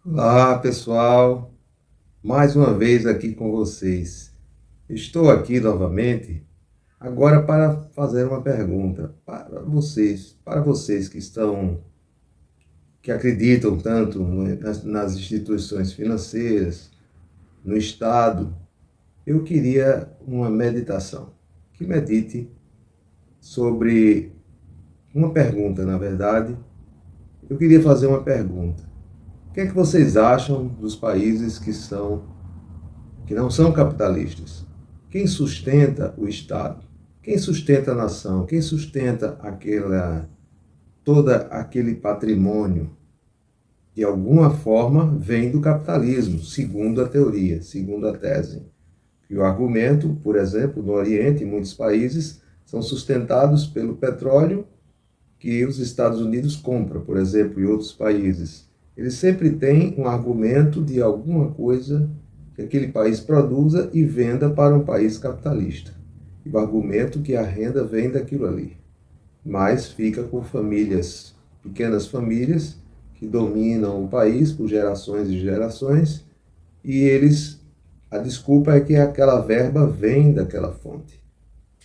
Olá, pessoal. Mais uma vez aqui com vocês. Estou aqui novamente agora para fazer uma pergunta para vocês que acreditam tanto nas instituições financeiras, no Estado. Eu queria uma meditação, que medite sobre uma pergunta, na verdade. Eu queria fazer uma pergunta. O que é que vocês acham dos países que não são capitalistas? Quem sustenta o Estado? Quem sustenta a nação? Quem sustenta todo aquele patrimônio? De alguma forma vem do capitalismo, segundo a teoria, segundo a tese. E o argumento, por exemplo, no Oriente, em muitos países, são sustentados pelo petróleo que os Estados Unidos compram, por exemplo, e outros países. Eles sempre têm um argumento de alguma coisa que aquele país produza e venda para um país capitalista. E o argumento que a renda vem daquilo ali. Mas fica com famílias, pequenas famílias, que dominam o país por gerações e gerações, e a desculpa é que aquela verba vem daquela fonte.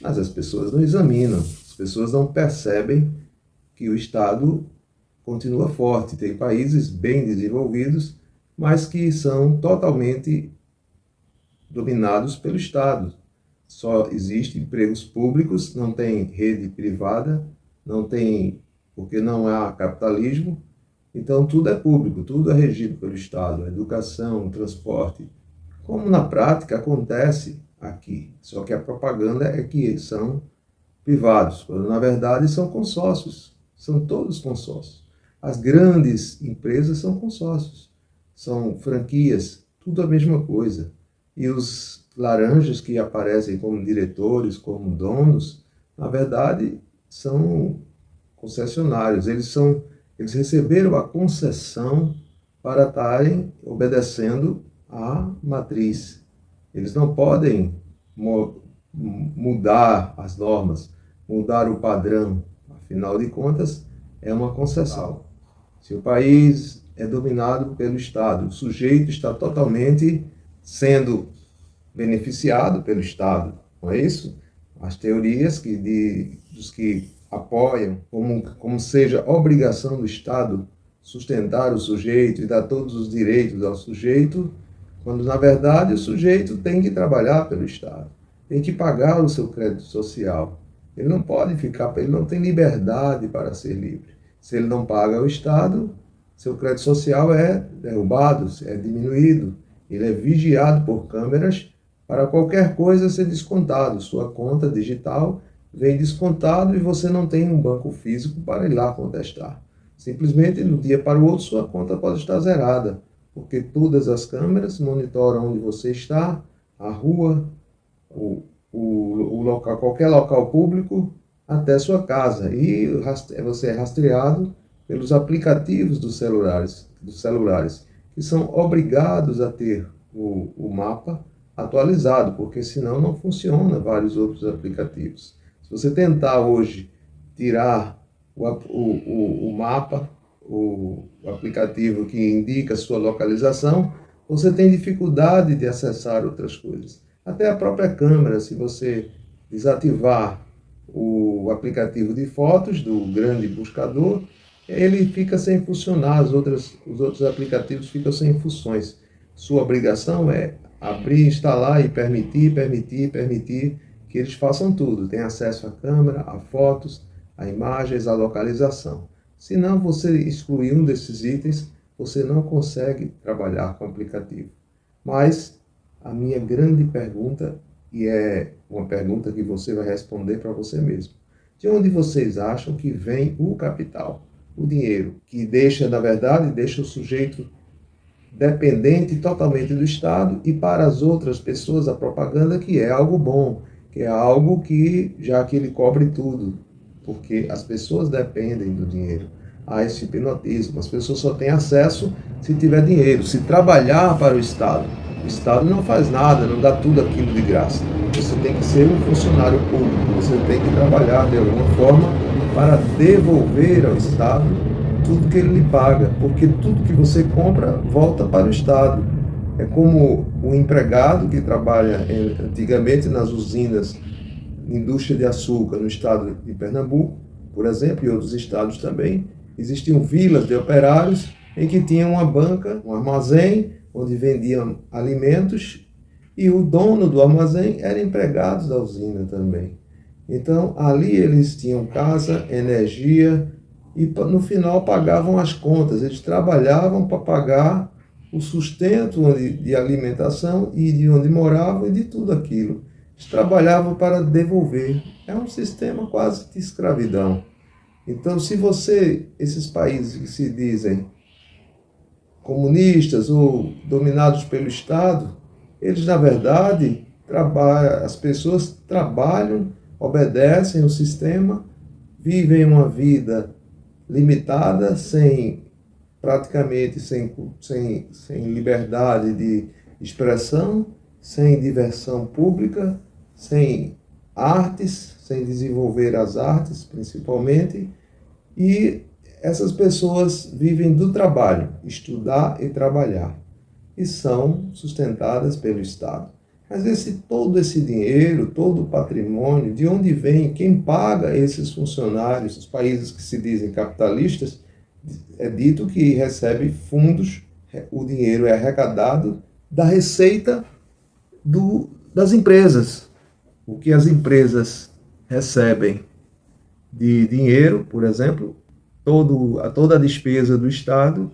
Mas as pessoas não examinam, as pessoas não percebem que o Estado continua forte. Tem países bem desenvolvidos, mas que são totalmente dominados pelo Estado. Só existem empregos públicos, não tem rede privada, não tem, porque não há capitalismo. Então tudo é público, tudo é regido pelo Estado, a educação, o transporte, como na prática acontece aqui. Só que a propaganda é que são privados, quando na verdade são consórcios, são todos consórcios. As grandes empresas são consórcios, são franquias, tudo a mesma coisa. E os laranjas que aparecem como diretores, como donos, na verdade são concessionários. Eles receberam a concessão para estarem obedecendo à matriz. Eles não podem mudar as normas, mudar o padrão. Afinal de contas, é uma concessão. Se o país é dominado pelo Estado, o sujeito está totalmente sendo beneficiado pelo Estado, não é isso? As teorias dos que apoiam como seja obrigação do Estado sustentar o sujeito e dar todos os direitos ao sujeito, quando na verdade o sujeito tem que trabalhar pelo Estado, tem que pagar o seu crédito social. Ele não pode ficar, ele não tem liberdade para ser livre. Se ele não paga ao Estado, seu crédito social é derrubado, é diminuído. Ele é vigiado por câmeras para qualquer coisa ser descontado. Sua conta digital vem descontado e você não tem um banco físico para ir lá contestar. Simplesmente, de um dia para o outro, sua conta pode estar zerada, porque todas as câmeras monitoram onde você está, a rua, o local, qualquer local público, até sua casa. E você é rastreado pelos aplicativos dos celulares, que são obrigados a ter o mapa atualizado, porque senão não funciona vários outros aplicativos. Se você tentar hoje tirar o mapa, o aplicativo que indica a sua localização, você tem dificuldade de acessar outras coisas. Até a própria câmera, se você desativar o aplicativo de fotos do grande buscador, ele fica sem funcionar, os outros aplicativos ficam sem funções. Sua obrigação é abrir, instalar e permitir que eles façam tudo. Tem acesso à câmera, a fotos, a imagens, a localização. Se não você excluir um desses itens, você não consegue trabalhar com o aplicativo. Mas a minha grande pergunta, e é uma pergunta que você vai responder para você mesmo: de onde vocês acham que vem o capital, o dinheiro, que na verdade, deixa o sujeito dependente totalmente do Estado, e para as outras pessoas a propaganda que é algo bom, que é algo que, já que ele cobre tudo, porque as pessoas dependem do dinheiro. Há esse hipnotismo, as pessoas só têm acesso se tiver dinheiro, se trabalhar para o Estado. O Estado não faz nada, não dá tudo aquilo de graça. Você tem que ser um funcionário público, você tem que trabalhar de alguma forma para devolver ao Estado tudo que ele lhe paga, porque tudo que você compra volta para o Estado. É como o empregado que trabalha antigamente nas usinas, indústria de açúcar no estado de Pernambuco, por exemplo, e outros estados também. Existiam vilas de operários em que tinham uma banca, um armazém, onde vendiam alimentos, e o dono do armazém era empregado da usina também. Então, ali eles tinham casa, energia e no final pagavam as contas. Eles trabalhavam para pagar o sustento de alimentação e de onde moravam e de tudo aquilo. Eles trabalhavam para devolver. É um sistema quase de escravidão. Então, se você, esses países que se dizem comunistas ou dominados pelo Estado, eles, na verdade, as pessoas trabalham, obedecem o sistema, vivem uma vida limitada, praticamente sem liberdade de expressão, sem diversão pública, sem artes, sem desenvolver as artes, principalmente, e essas pessoas vivem do trabalho, estudar e trabalhar, e são sustentadas pelo Estado. Mas todo esse dinheiro, todo o patrimônio, de onde vem, quem paga esses funcionários, os países que se dizem capitalistas, é dito que recebe fundos, o dinheiro é arrecadado da receita das empresas. O que as empresas recebem de dinheiro, por exemplo, toda a despesa do Estado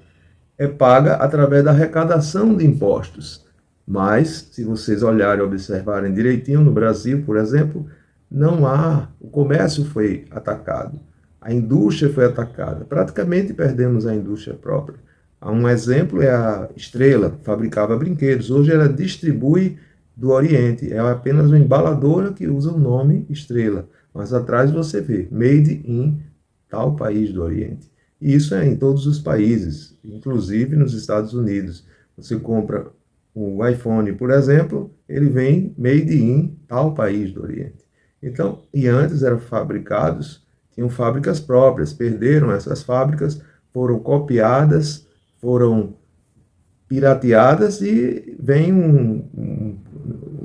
é paga através da arrecadação de impostos. Mas, se vocês olharem e observarem direitinho, no Brasil, por exemplo, o comércio foi atacado, a indústria foi atacada, praticamente perdemos a indústria própria. Um exemplo é a Estrela, fabricava brinquedos, hoje ela distribui do Oriente, é apenas uma embaladora que usa o nome Estrela, mas atrás você vê, made in tal país do Oriente. E isso é em todos os países, inclusive nos Estados Unidos. Você compra o iPhone, por exemplo, ele vem made in tal país do Oriente. Então, e antes eram fabricados, tinham fábricas próprias, perderam essas fábricas, foram copiadas, foram pirateadas e vem um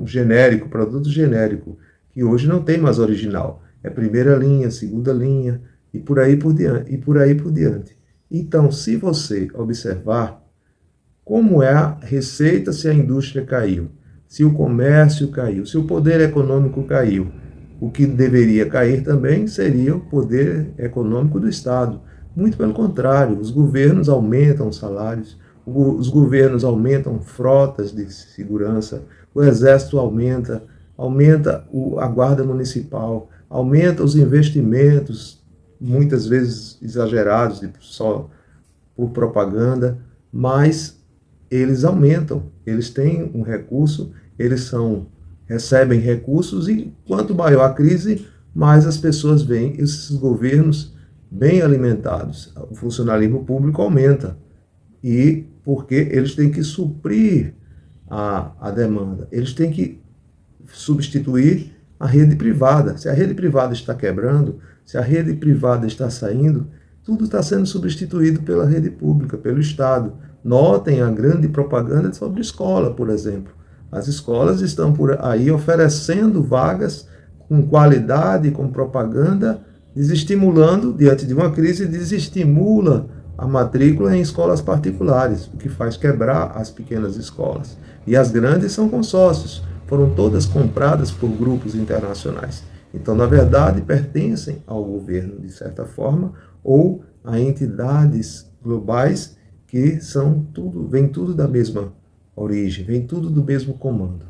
genérico, produto genérico, que hoje não tem mais original. É primeira linha, segunda linha, e por aí por diante. Então, se você observar como é a receita se a indústria caiu, se o comércio caiu, se o poder econômico caiu, o que deveria cair também seria o poder econômico do Estado. Muito pelo contrário, os governos aumentam os salários, os governos aumentam frotas de segurança, o exército aumenta a guarda municipal, aumenta os investimentos, muitas vezes exagerados, só por propaganda, mas eles aumentam, eles têm um recurso, recebem recursos e quanto maior a crise, mais as pessoas veem esses governos bem alimentados. O funcionalismo público aumenta e porque eles têm que suprir a demanda, eles têm que substituir a rede privada. Se a rede privada está quebrando, se a rede privada está saindo, tudo está sendo substituído pela rede pública, pelo Estado. Notem a grande propaganda sobre escola, por exemplo. As escolas estão por aí oferecendo vagas com qualidade, com propaganda, desestimulando, diante de uma crise, desestimula a matrícula em escolas particulares, o que faz quebrar as pequenas escolas. E as grandes são consórcios, foram todas compradas por grupos internacionais. Então, na verdade, pertencem ao governo, de certa forma, ou a entidades globais que vem tudo da mesma origem, vem tudo do mesmo comando.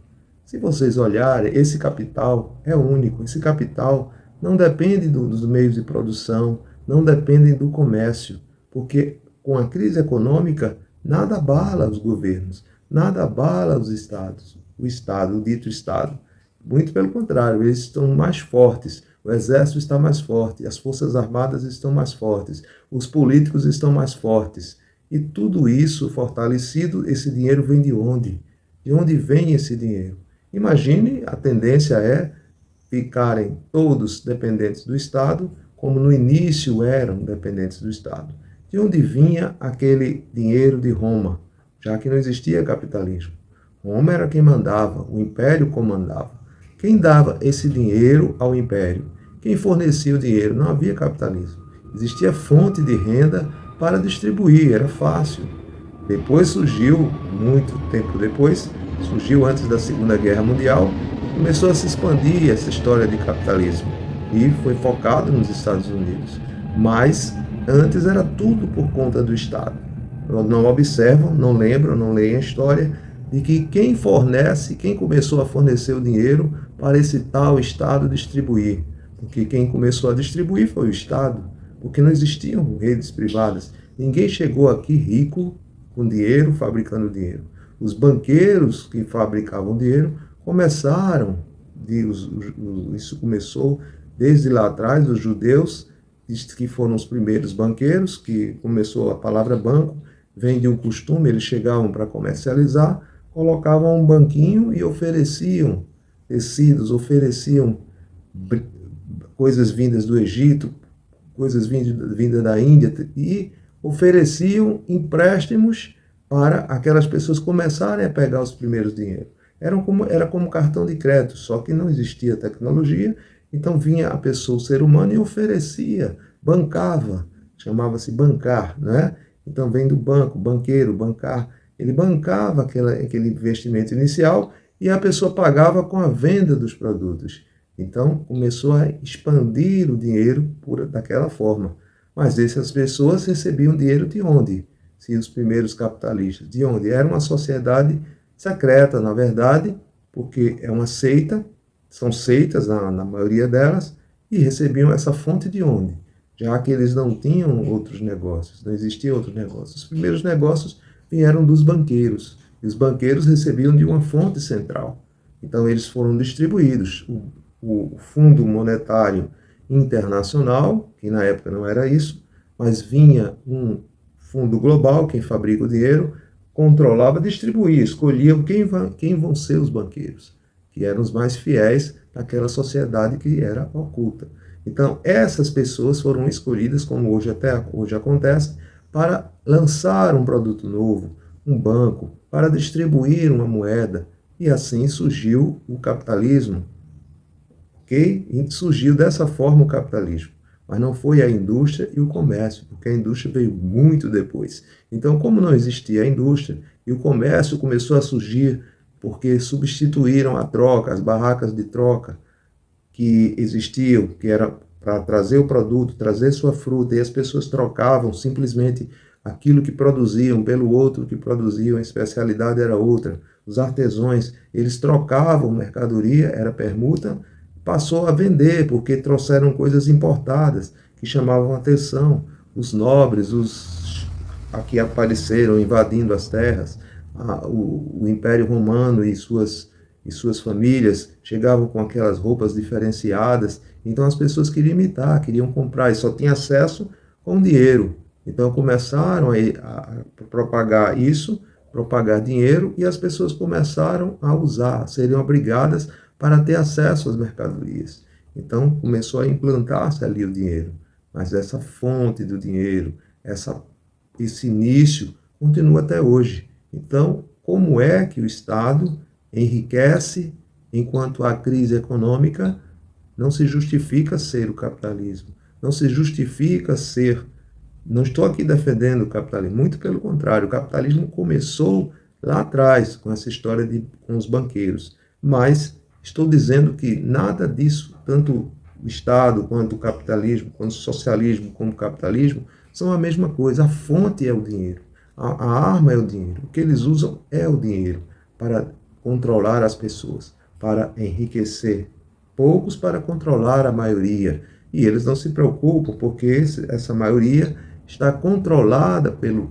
Se vocês olharem, esse capital é único, esse capital não depende dos meios de produção, não depende do comércio, porque com a crise econômica, nada abala os governos, nada abala os estados, o dito Estado. Muito pelo contrário, eles estão mais fortes, o exército está mais forte, as forças armadas estão mais fortes, os políticos estão mais fortes. E tudo isso fortalecido, esse dinheiro vem de onde? De onde vem esse dinheiro? Imagine, a tendência é ficarem todos dependentes do Estado, como no início eram dependentes do Estado. de onde vinha aquele dinheiro de Roma, já que não existia capitalismo. Roma era quem mandava, o império comandava. Quem dava esse dinheiro ao império? Quem fornecia o dinheiro? Não havia capitalismo. Existia fonte de renda para distribuir, era fácil. Depois surgiu, muito tempo depois, surgiu antes da Segunda Guerra Mundial, começou a se expandir essa história de capitalismo e foi focado nos Estados Unidos. Mas antes era tudo por conta do Estado. Não observam, não lembram, não leem a história de que quem fornece, quem começou a fornecer o dinheiro para esse tal Estado distribuir. Porque quem começou a distribuir foi o Estado, porque não existiam redes privadas. Ninguém chegou aqui rico com dinheiro, fabricando dinheiro. Os banqueiros que fabricavam dinheiro começaram, isso começou desde lá atrás, os judeus, que foram os primeiros banqueiros, que começou a palavra banco, vem de um costume, eles chegavam para comercializar, colocavam um banquinho e ofereciam tecidos, ofereciam coisas vindas do Egito, coisas vindas da Índia, e ofereciam empréstimos para aquelas pessoas começarem a pegar os primeiros dinheiros. Era como cartão de crédito, só que não existia tecnologia, então vinha a pessoa, o ser humano, e oferecia, bancava, chamava-se bancar, né? Então vem do banco, banqueiro, bancar. Ele bancava aquele investimento inicial e a pessoa pagava com a venda dos produtos. Então começou a expandir o dinheiro daquela forma. Mas essas pessoas recebiam dinheiro de onde? Se os primeiros capitalistas, de onde? Era uma sociedade secreta, na verdade, porque é uma seita, são seitas na maioria delas, e recebiam essa fonte de onde? Já que eles não tinham outros negócios, não existiam outros negócios. Os primeiros negócios vieram dos banqueiros, e os banqueiros recebiam de uma fonte central. Então eles foram distribuídos. O Fundo Monetário Internacional, que na época não era isso, mas vinha um fundo global, quem fabrica o dinheiro, controlava, distribuía, escolhia quem vão ser os banqueiros, que eram os mais fiéis daquela sociedade que era oculta. Então, essas pessoas foram escolhidas, como até hoje acontece, para lançar um produto novo, um banco, para distribuir uma moeda. E assim surgiu o capitalismo. Ok? E surgiu dessa forma o capitalismo. Mas não foi a indústria e o comércio, porque a indústria veio muito depois. Então, como não existia a indústria e o comércio começou a surgir porque substituíram a troca, as barracas de troca que existiam, que era para trazer o produto, trazer sua fruta, e as pessoas trocavam simplesmente aquilo que produziam pelo outro que produziam, a especialidade era outra. Os artesãos, eles trocavam mercadoria, era permuta, passou a vender, porque trouxeram coisas importadas que chamavam atenção. Os nobres, os aqui apareceram invadindo as terras, o Império Romano e suas famílias chegavam com aquelas roupas diferenciadas, então as pessoas queriam imitar, queriam comprar, e só tinha acesso com dinheiro. Então começaram a propagar isso, propagar dinheiro, e as pessoas começaram a usar, seriam obrigadas para ter acesso às mercadorias. Então começou a implantar-se ali o dinheiro. Mas essa fonte do dinheiro, esse início, continua até hoje. Então, como é que o Estado enriquece enquanto há crise econômica? Não se justifica ser o capitalismo. Não se justifica ser... Não estou aqui defendendo o capitalismo, muito pelo contrário. O capitalismo começou lá atrás, com essa história com os banqueiros. Mas estou dizendo que nada disso, tanto o Estado, quanto o capitalismo, quanto o socialismo, como o capitalismo, são a mesma coisa. A fonte é o dinheiro. A arma é o dinheiro. O que eles usam é o dinheiro para controlar as pessoas, para enriquecer poucos, para controlar a maioria. E eles não se preocupam, porque essa maioria está controlada pelo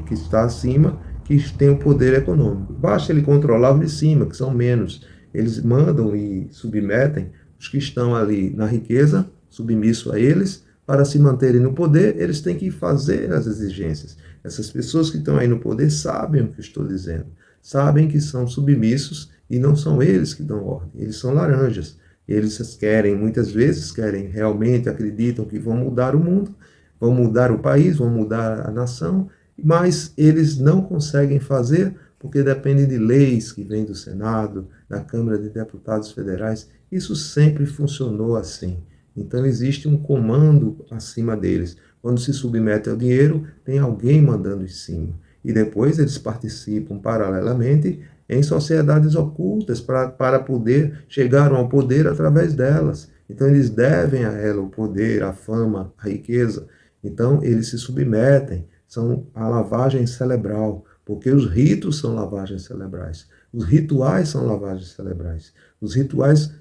que está acima, que tem o poder econômico. Basta ele controlar os de cima, que são menos. Eles mandam e submetem os que estão ali na riqueza, submisso a eles, para se manterem no poder, eles têm que fazer as exigências. Essas pessoas que estão aí no poder sabem o que eu estou dizendo, sabem que são submissos e não são eles que dão ordem, eles são laranjas. Eles querem, muitas vezes, realmente acreditam que vão mudar o mundo, vão mudar o país, vão mudar a nação, mas eles não conseguem fazer porque depende de leis que vêm do Senado, da Câmara de Deputados Federais. Isso sempre funcionou assim. Então existe um comando acima deles. Quando se submete ao dinheiro, tem alguém mandando em cima. E depois eles participam paralelamente em sociedades ocultas para poder chegar ao poder através delas. Então eles devem a ela o poder, a fama, a riqueza. Então eles se submetem, são a lavagem cerebral, porque os ritos são lavagens cerebrais. Os rituais são lavagens cerebrais. Os rituais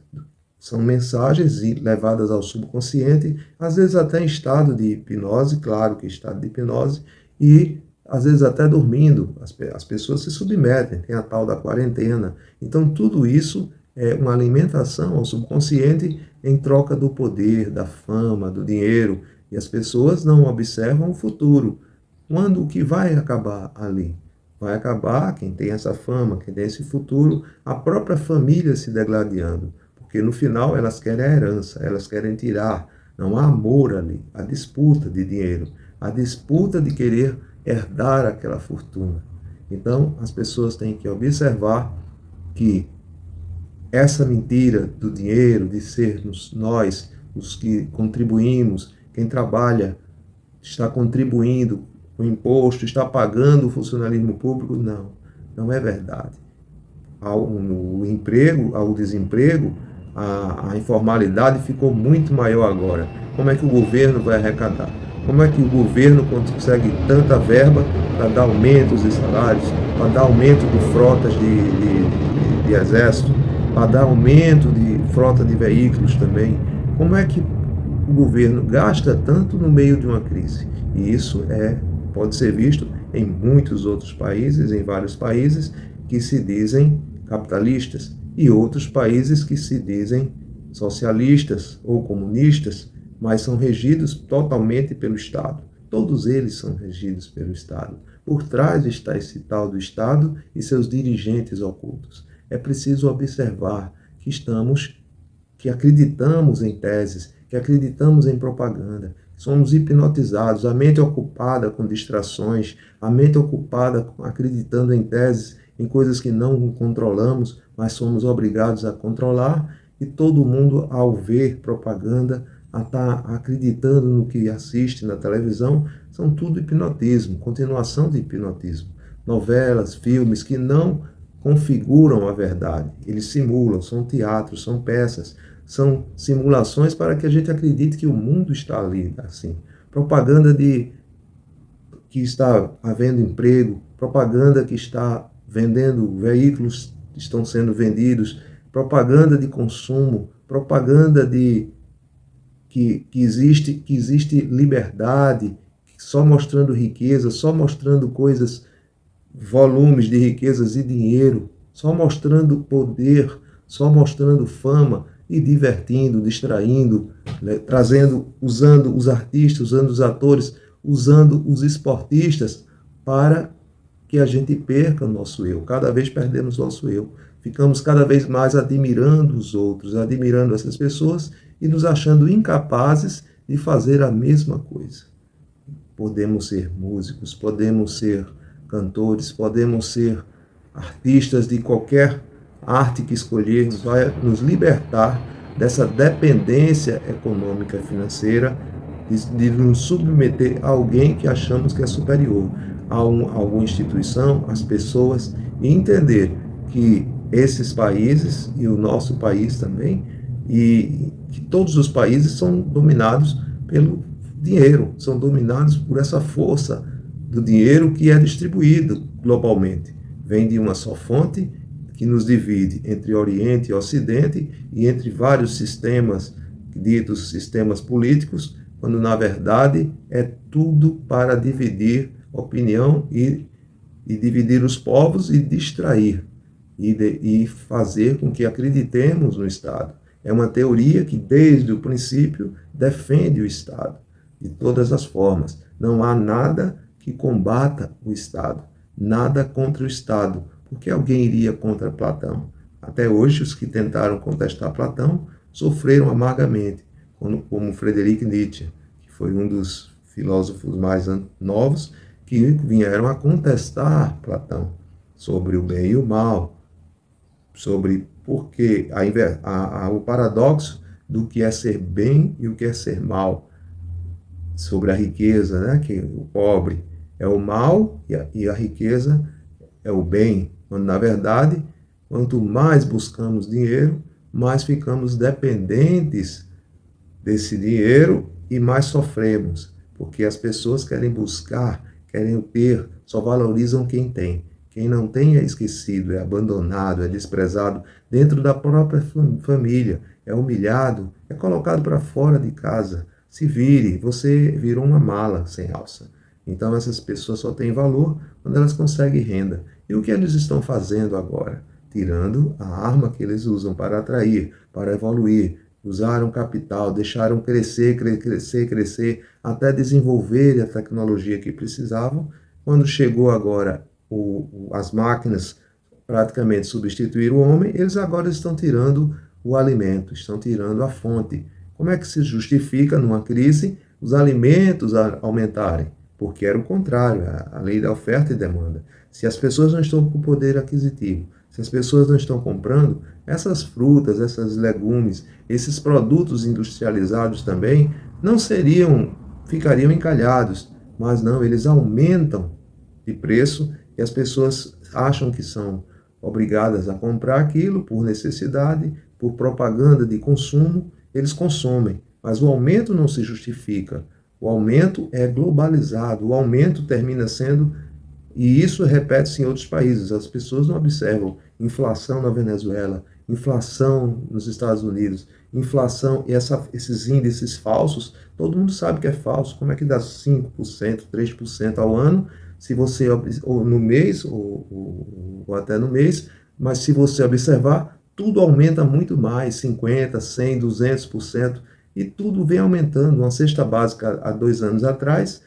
são mensagens levadas ao subconsciente, às vezes até em estado de hipnose, claro que estado de hipnose, e às vezes até dormindo. As pessoas se submetem, tem a tal da quarentena. Então tudo isso é uma alimentação ao subconsciente em troca do poder, da fama, do dinheiro. E as pessoas não observam o futuro. Quando o que vai acabar ali? Vai acabar quem tem essa fama, quem tem esse futuro, a própria família se degladiando. Porque no final elas querem a herança, elas querem tirar. Não há amor ali, a disputa de dinheiro, a disputa de querer herdar aquela fortuna. Então as pessoas têm que observar que essa mentira do dinheiro, de sermos nós os que contribuímos, quem trabalha está contribuindo com o imposto, está pagando o funcionalismo público, não é verdade. Ao emprego, ao desemprego, a informalidade ficou muito maior agora. Como é que o governo vai arrecadar? Como é que o governo consegue tanta verba para dar aumentos de salários, para dar aumento de frotas de exército, para dar aumento de frota de veículos também? Como é que o governo gasta tanto no meio de uma crise? E isso pode ser visto em muitos outros países, em vários países que se dizem capitalistas e outros países que se dizem socialistas ou comunistas, mas são regidos totalmente pelo Estado. Todos eles são regidos pelo Estado. Por trás está esse tal do Estado e seus dirigentes ocultos. É preciso observar que acreditamos em teses, que acreditamos em propaganda, somos hipnotizados, a mente ocupada com distrações, a mente ocupada acreditando em teses, em coisas que não controlamos, mas somos obrigados a controlar, e todo mundo, ao ver propaganda, a estar acreditando no que assiste na televisão, são tudo hipnotismo, continuação de hipnotismo. Novelas, filmes que não configuram a verdade, eles simulam, são teatros, são peças, são simulações para que a gente acredite que o mundo está ali, assim. Propaganda que está havendo emprego, propaganda que está vendendo veículos que estão sendo vendidos, propaganda de consumo, propaganda que existe liberdade, só mostrando riqueza, só mostrando coisas, volumes de riquezas e dinheiro, só mostrando poder, só mostrando fama e divertindo, distraindo, né, usando os artistas, usando os atores, usando os esportistas para que a gente perca o nosso eu. Cada vez perdemos nosso eu. Ficamos cada vez mais admirando os outros, admirando essas pessoas e nos achando incapazes de fazer a mesma coisa. Podemos ser músicos, podemos ser cantores, podemos ser artistas de qualquer arte que escolhermos, vai nos libertar dessa dependência econômica e financeira, de nos submeter a alguém que achamos que é superior, a alguma instituição, às pessoas, e entender que esses países, e o nosso país também, e que todos os países são dominados pelo dinheiro, são dominados por essa força do dinheiro que é distribuído globalmente. Vem de uma só fonte, que nos divide entre Oriente e Ocidente e entre vários sistemas, ditos sistemas políticos, quando na verdade é tudo para dividir opinião e dividir os povos e distrair e fazer com que acreditemos no Estado. É uma teoria que desde o princípio defende o Estado de todas as formas. Não há nada que combata o Estado, nada contra o Estado. Por que alguém iria contra Platão? Até hoje, os que tentaram contestar Platão sofreram amargamente, como Friedrich Nietzsche, que foi um dos filósofos mais novos que vieram a contestar Platão sobre o bem e o mal, sobre porque o paradoxo do que é ser bem e o que é ser mal, sobre a riqueza, né? Que o pobre é o mal e a riqueza é o bem, quando na verdade, quanto mais buscamos dinheiro, mais ficamos dependentes desse dinheiro e mais sofremos, porque as pessoas querem buscar, querem ter, só valorizam quem tem. Quem não tem é esquecido, é abandonado, é desprezado dentro da própria família, é humilhado, é colocado para fora de casa. Se vire, você virou uma mala sem alça. Então essas pessoas só têm valor quando elas conseguem renda. E o que eles estão fazendo agora? Tirando a arma que eles usam para atrair, para evoluir, usaram capital, deixaram crescer, crescer, até desenvolver a tecnologia que precisavam. Quando chegou agora as máquinas praticamente substituíram o homem, eles agora estão tirando o alimento, estão tirando a fonte. Como é que se justifica, numa crise, os alimentos aumentarem? Porque era o contrário, a lei da oferta e demanda. Se as pessoas não estão com poder aquisitivo, se as pessoas não estão comprando, essas frutas, esses legumes, esses produtos industrializados também não ficariam encalhados, mas não, eles aumentam de preço e as pessoas acham que são obrigadas a comprar aquilo por necessidade, por propaganda de consumo, eles consomem, mas o aumento não se justifica. O aumento é globalizado, o aumento termina sendo, e isso repete-se em outros países, as pessoas não observam inflação na Venezuela, inflação nos Estados Unidos, inflação e esses índices falsos, todo mundo sabe que é falso, como é que dá 5%, 3% ao ano, se você, ou no mês, ou até no mês, mas se você observar, tudo aumenta muito mais, 50%, 100%, 200%, e tudo vem aumentando. Uma cesta básica há 2 anos atrás,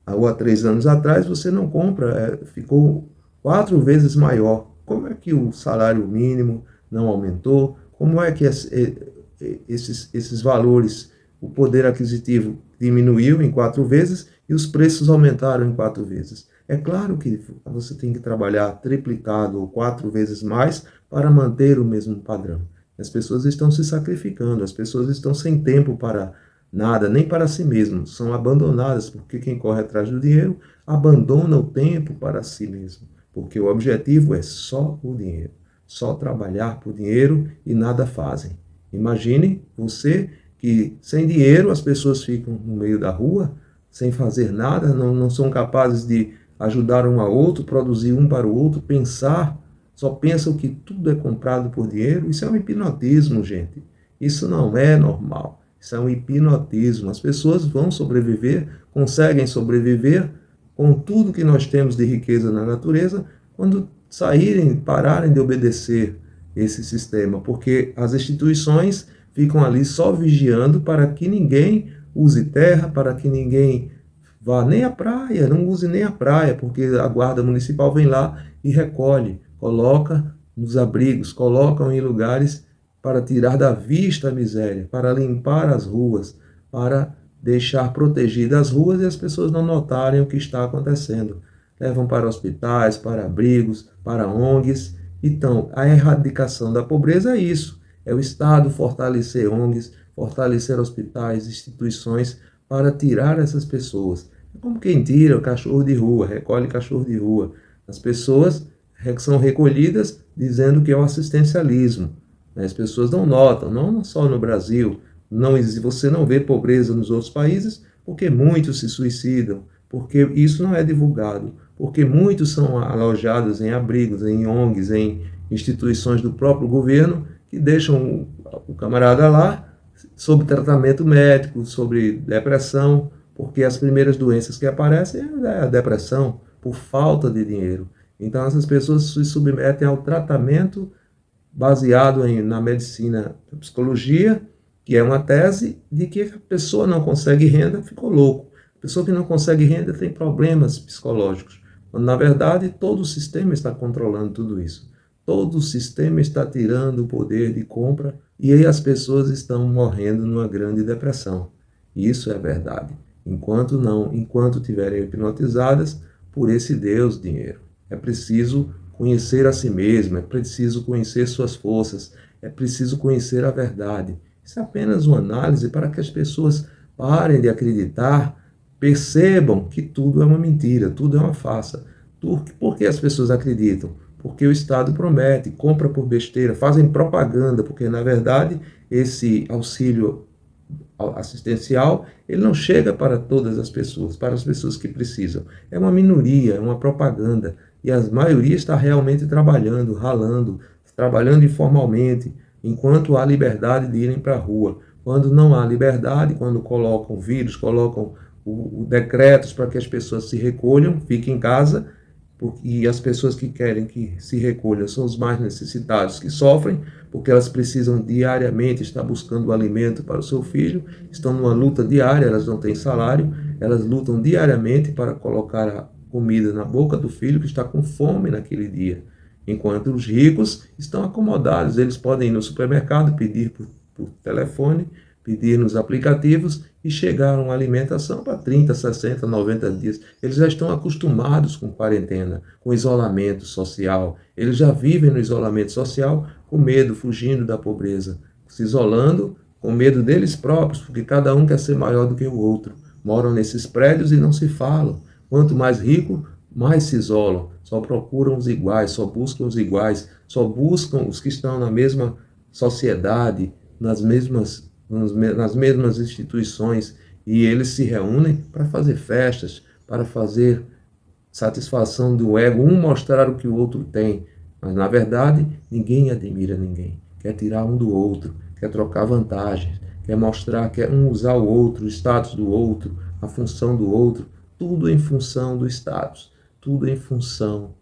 ou há 3 anos atrás, você não compra, ficou 4 vezes maior. Como é que o salário mínimo não aumentou? Como é que esses valores, o poder aquisitivo diminuiu em 4 vezes e os preços aumentaram em 4 vezes? É claro que você tem que trabalhar triplicado ou 4 vezes mais para manter o mesmo padrão. As pessoas estão se sacrificando, as pessoas estão sem tempo para nada, nem para si mesmas, são abandonadas, porque quem corre atrás do dinheiro abandona o tempo para si mesmo, porque o objetivo é só o dinheiro, só trabalhar por dinheiro e nada fazem. Imagine você que sem dinheiro as pessoas ficam no meio da rua, sem fazer nada, não são capazes de ajudar um ao outro, produzir um para o outro, pensar, só pensam que tudo é comprado por dinheiro. Isso é um hipnotismo, gente. Isso não é normal. Isso é um hipnotismo. As pessoas vão sobreviver, conseguem sobreviver com tudo que nós temos de riqueza na natureza, quando saírem, pararem de obedecer esse sistema, porque as instituições ficam ali só vigiando para que ninguém use terra, para que ninguém vá nem à praia, não use nem a praia, porque a guarda municipal vem lá e recolhe, coloca nos abrigos, colocam em lugares para tirar da vista a miséria, para limpar as ruas, para deixar protegidas as ruas e as pessoas não notarem o que está acontecendo. Levam para hospitais, para abrigos, para ONGs. Então, a erradicação da pobreza é isso. É o Estado fortalecer ONGs, fortalecer hospitais, instituições, para tirar essas pessoas. É como quem tira o cachorro de rua, recolhe cachorro de rua. As pessoas são recolhidas dizendo que é o assistencialismo. As pessoas não notam, não só no Brasil, você não vê pobreza nos outros países, porque muitos se suicidam, porque isso não é divulgado, porque muitos são alojados em abrigos, em ONGs, em instituições do próprio governo, que deixam o camarada lá sob tratamento médico, sobre depressão, porque as primeiras doenças que aparecem é a depressão, por falta de dinheiro. Então essas pessoas se submetem ao tratamento baseado na medicina, na psicologia, que é uma tese de que a pessoa não consegue renda, ficou louco. A pessoa que não consegue renda tem problemas psicológicos. Quando, na verdade, todo o sistema está controlando tudo isso. Todo o sistema está tirando o poder de compra e aí as pessoas estão morrendo numa grande depressão. Isso é verdade. enquanto tiverem hipnotizadas por esse Deus dinheiro. É preciso conhecer a si mesmo, é preciso conhecer suas forças, é preciso conhecer a verdade. Isso é apenas uma análise para que as pessoas parem de acreditar, percebam que tudo é uma mentira, tudo é uma farsa. Por que as pessoas acreditam? Porque o Estado promete, compra por besteira, fazem propaganda, porque na verdade esse auxílio assistencial, ele não chega para todas as pessoas, para as pessoas que precisam. É uma minoria, é uma propaganda. E a maioria está realmente trabalhando, ralando, trabalhando informalmente, enquanto há liberdade de irem para a rua. Quando não há liberdade, quando colocam vírus, colocam decretos para que as pessoas se recolham, fiquem em casa, e as pessoas que querem que se recolham são os mais necessitados que sofrem, porque elas precisam diariamente estar buscando o alimento para o seu filho, estão numa luta diária, elas não têm salário, elas lutam diariamente para colocar a comida na boca do filho que está com fome naquele dia. Enquanto os ricos estão acomodados, eles podem ir no supermercado, pedir por telefone, pedir nos aplicativos e chegar uma alimentação para 30, 60, 90 dias. Eles já estão acostumados com quarentena, com isolamento social. Eles já vivem no isolamento social com medo, fugindo da pobreza, se isolando com medo deles próprios, porque cada um quer ser maior do que o outro. Moram nesses prédios e não se falam. Quanto mais rico, mais se isolam. Só procuram os iguais, só buscam os iguais, só buscam os que estão na mesma sociedade, nas mesmas instituições, e eles se reúnem para fazer festas, para fazer satisfação do ego, um mostrar o que o outro tem, mas na verdade ninguém admira ninguém, quer tirar um do outro, quer trocar vantagens, quer mostrar, quer um usar o outro, o status do outro, a função do outro, tudo em função do status, tudo em função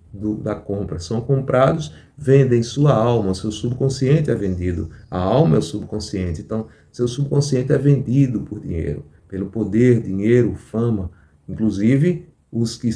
da compra. São comprados, vendem sua alma, seu subconsciente é vendido. A alma é o subconsciente. Então, seu subconsciente é vendido por dinheiro, pelo poder, dinheiro, fama. Inclusive, os que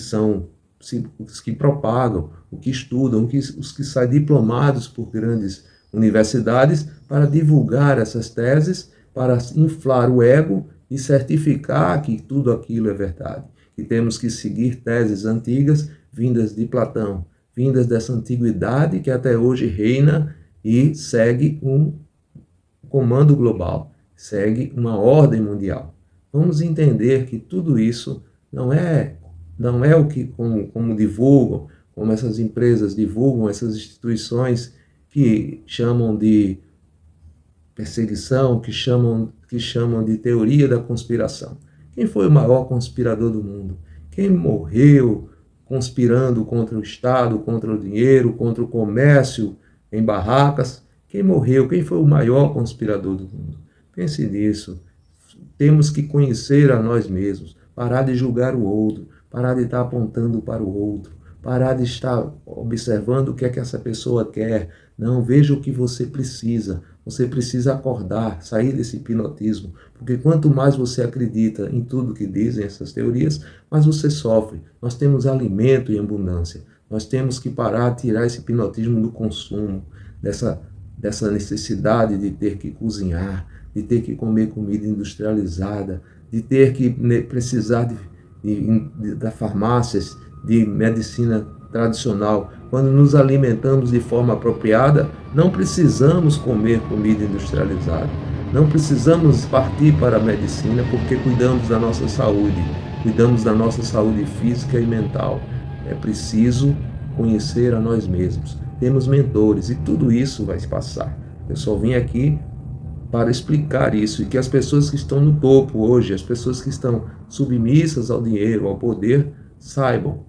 propagam, os que estudam, os que saem diplomados por grandes universidades para divulgar essas teses, para inflar o ego e certificar que tudo aquilo é verdade. Que temos que seguir teses antigas vindas de Platão, vindas dessa antiguidade que até hoje reina e segue um comando global, segue uma ordem mundial. Vamos entender que tudo isso não é o que como divulgam, como essas empresas divulgam, essas instituições que chamam de perseguição, que chamam de teoria da conspiração. Quem foi o maior conspirador do mundo? Quem morreu conspirando contra o Estado, contra o dinheiro, contra o comércio em barracas? Quem morreu? Quem foi o maior conspirador do mundo? Pense nisso. Temos que conhecer a nós mesmos, parar de julgar o outro, parar de estar apontando para o outro, parar de estar observando o que é que essa pessoa quer. Não, veja o que você precisa. Você precisa acordar, sair desse hipnotismo, porque quanto mais você acredita em tudo que dizem essas teorias, mais você sofre. Nós temos alimento em abundância. Nós temos que parar de tirar esse hipnotismo do consumo, dessa necessidade de ter que cozinhar, de ter que comer comida industrializada, de ter que precisar da farmácias, de medicina tradicional. Quando nos alimentamos de forma apropriada, não precisamos comer comida industrializada. Não precisamos partir para a medicina porque cuidamos da nossa saúde física e mental. É preciso conhecer a nós mesmos. Temos mentores e tudo isso vai se passar. Eu só vim aqui para explicar isso e que as pessoas que estão no topo hoje, as pessoas que estão submissas ao dinheiro, ao poder, saibam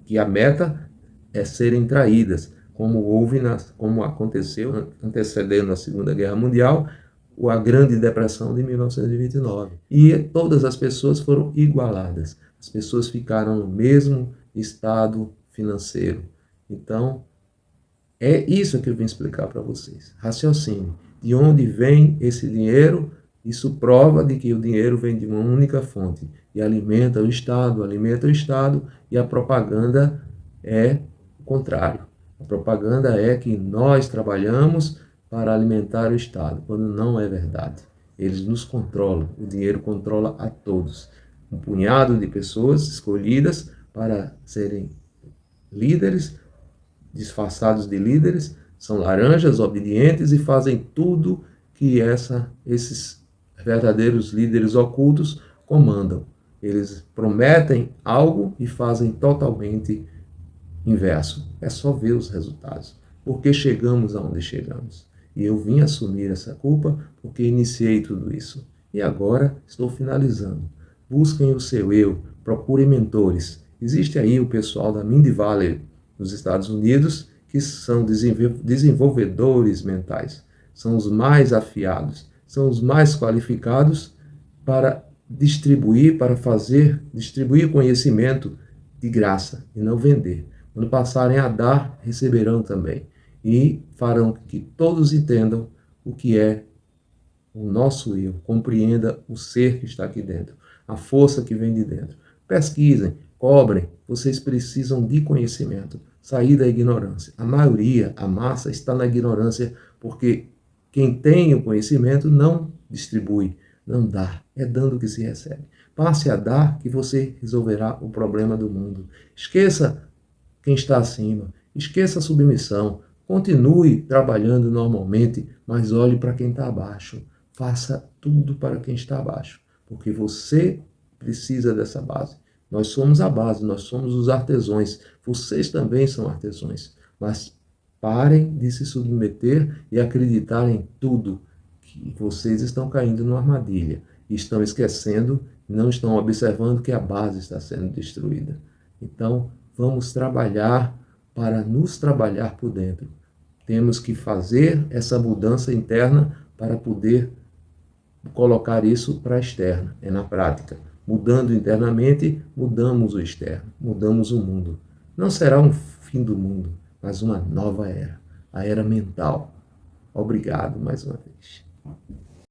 que a meta é serem traídas, como aconteceu antecedendo a Segunda Guerra Mundial, a Grande Depressão de 1929. E todas as pessoas foram igualadas. As pessoas ficaram no mesmo estado financeiro. Então, é isso que eu vim explicar para vocês. Raciocínio. De onde vem esse dinheiro? Isso prova de que o dinheiro vem de uma única fonte e alimenta o Estado, e a propaganda é o contrário. A propaganda é que nós trabalhamos para alimentar o Estado, quando não é verdade. Eles nos controlam. O dinheiro controla a todos. Um punhado de pessoas escolhidas para serem líderes, disfarçados de líderes, são laranjas obedientes e fazem tudo que esses verdadeiros líderes ocultos comandam. Eles prometem algo e fazem totalmente inverso. É só ver os resultados. Por que chegamos aonde chegamos? E eu vim assumir essa culpa porque iniciei tudo isso. E agora estou finalizando. Busquem o seu eu, procurem mentores. Existe aí o pessoal da Mind Valley nos Estados Unidos que são desenvolvedores mentais. São os mais afiados, são os mais qualificados para distribuir conhecimento de graça e não vender. Quando passarem a dar, receberão também. E farão que todos entendam o que é o nosso eu, compreenda o ser que está aqui dentro, a força que vem de dentro. Pesquisem, cobrem, vocês precisam de conhecimento, sair da ignorância. A maioria, a massa, está na ignorância porque quem tem o conhecimento não distribui, não dá, é dando que se recebe. Passe a dar que você resolverá o problema do mundo. Esqueça quem está acima, esqueça a submissão, continue trabalhando normalmente, mas olhe para quem está abaixo. Faça tudo para quem está abaixo, porque você precisa dessa base. Nós somos a base, nós somos os artesãos. Vocês também são artesãos, mas parem de se submeter e acreditar em tudo, que vocês estão caindo numa armadilha. Estão esquecendo, não estão observando que a base está sendo destruída. Então, vamos trabalhar para nos trabalhar por dentro. Temos que fazer essa mudança interna para poder colocar isso para a externa, é na prática. Mudando internamente, mudamos o externo, mudamos o mundo. Não será um fim do mundo, mas uma nova era, a era mental. Obrigado mais uma vez.